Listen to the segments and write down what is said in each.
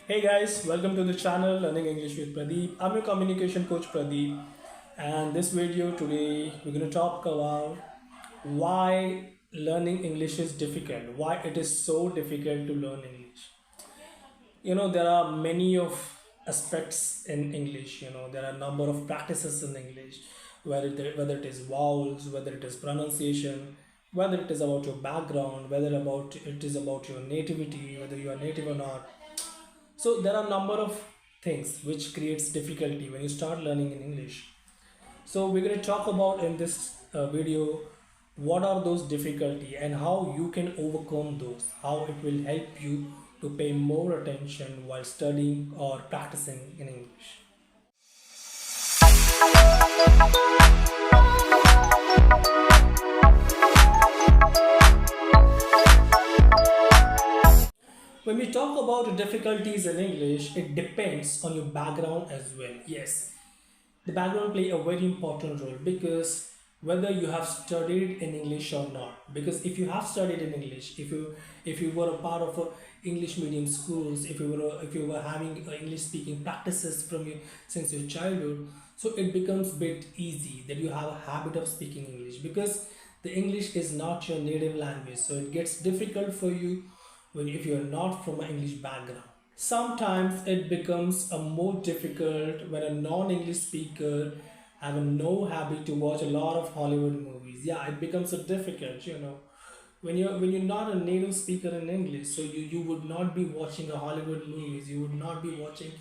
Hey guys, welcome to the channel Learning English with Pradeep. I'm your communication coach Pradeep, and this video today we're going to talk about why learning English is difficult, why it is so difficult to learn English. There are many of aspects in English. There are a number of practices in English, whether it is vowels, whether it is pronunciation, whether it is about your background, whether about it is about your nativity, whether you are native or not. So there are a number of things which creates difficulty when you start learning in English. So we're going to talk about in this video what are those difficulty and how you can overcome those, how it will help you to pay more attention while studying or practicing in English. When we talk about difficulties in English, it depends on your background as well. Yes, the background play a very important role because whether you have studied in English or not, because if you have studied in English, if you were a part of a English medium schools, if you were having English speaking practices from you since your childhood, so it becomes bit easy that you have a habit of speaking English because the English is not your native language, so it gets difficult for you when if you're not from an English background. Sometimes it becomes a more difficult when a non-English speaker have a no habit to watch a lot of Hollywood movies. Yeah, it becomes a difficult. When you're not a native speaker in English, so you would not be watching a Hollywood movies. You would not be watching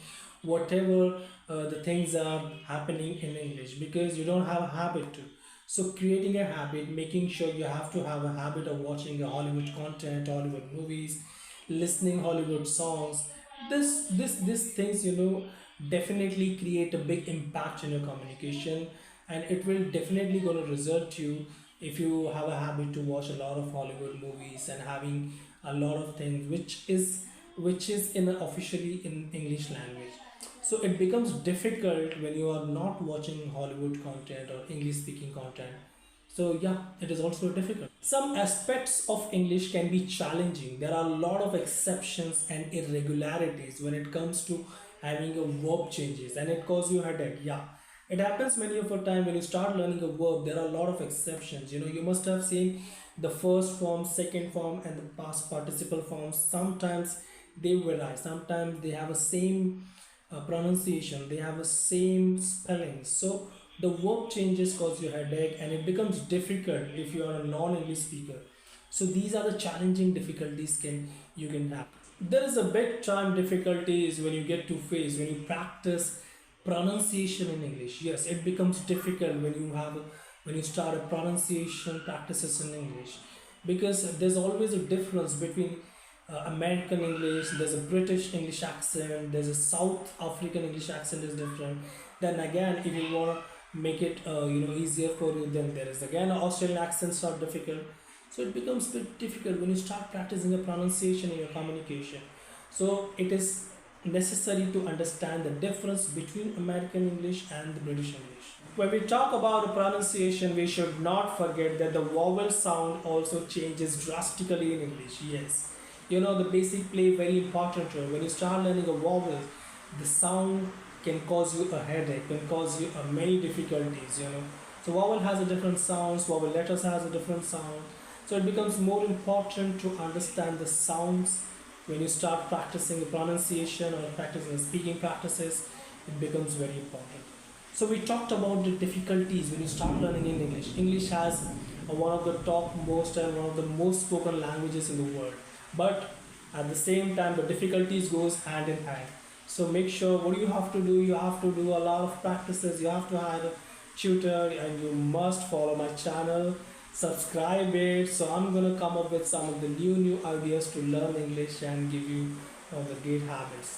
whatever the things are happening in English because you don't have a habit to. So creating a habit, making sure you have to have a habit of watching a Hollywood content, Hollywood movies, listening Hollywood songs. This things definitely create a big impact in your communication, and it will definitely going to result you if you have a habit to watch a lot of Hollywood movies and having a lot of things which is in officially in English language. So it becomes difficult when you are not watching Hollywood content or English speaking content. So yeah, it is also difficult. Some aspects of English can be challenging. There are a lot of exceptions and irregularities when it comes to having a verb changes, and it causes you headache. Yeah, it happens many of the time when you start learning a verb. There are a lot of exceptions. You must have seen the first form, second form, and the past participle forms. Sometimes they vary. Sometimes they have a same pronunciation, they have the same spelling. So the verb changes cause you headache, and it becomes difficult if you are a non-English speaker. So these are the challenging difficulties you can have. There is a big time difficulties when you get to face when you practice pronunciation in English. Yes, it becomes difficult when you start a pronunciation practices in English because there's always a difference between American English, there's a British English accent, there's a South African English accent is different. Then again, if you want to make it easier for you, then there is again Australian accents are difficult. So it becomes a bit difficult when you start practicing a pronunciation in your communication. So it is necessary to understand the difference between American English and the British English. When we talk about pronunciation, we should not forget that the vowel sound also changes drastically in English. Yes, the basic play very important role. When you start learning a vowel, the sound can cause you a headache, can cause you many difficulties. So vowel has a different sounds, vowel letters has a different sound. So it becomes more important to understand the sounds when you start practicing the pronunciation or practicing the speaking practices. It becomes very important. So we talked about the difficulties when you start learning in English. English has one of the top most and one of the most spoken languages in the world. But at the same time, the difficulties goes hand in hand. So make sure what you have to do. You have to do a lot of practices. You have to hire a tutor, and you must follow my channel. Subscribe it. So I'm gonna come up with some of the new ideas to learn English and give you all the great habits.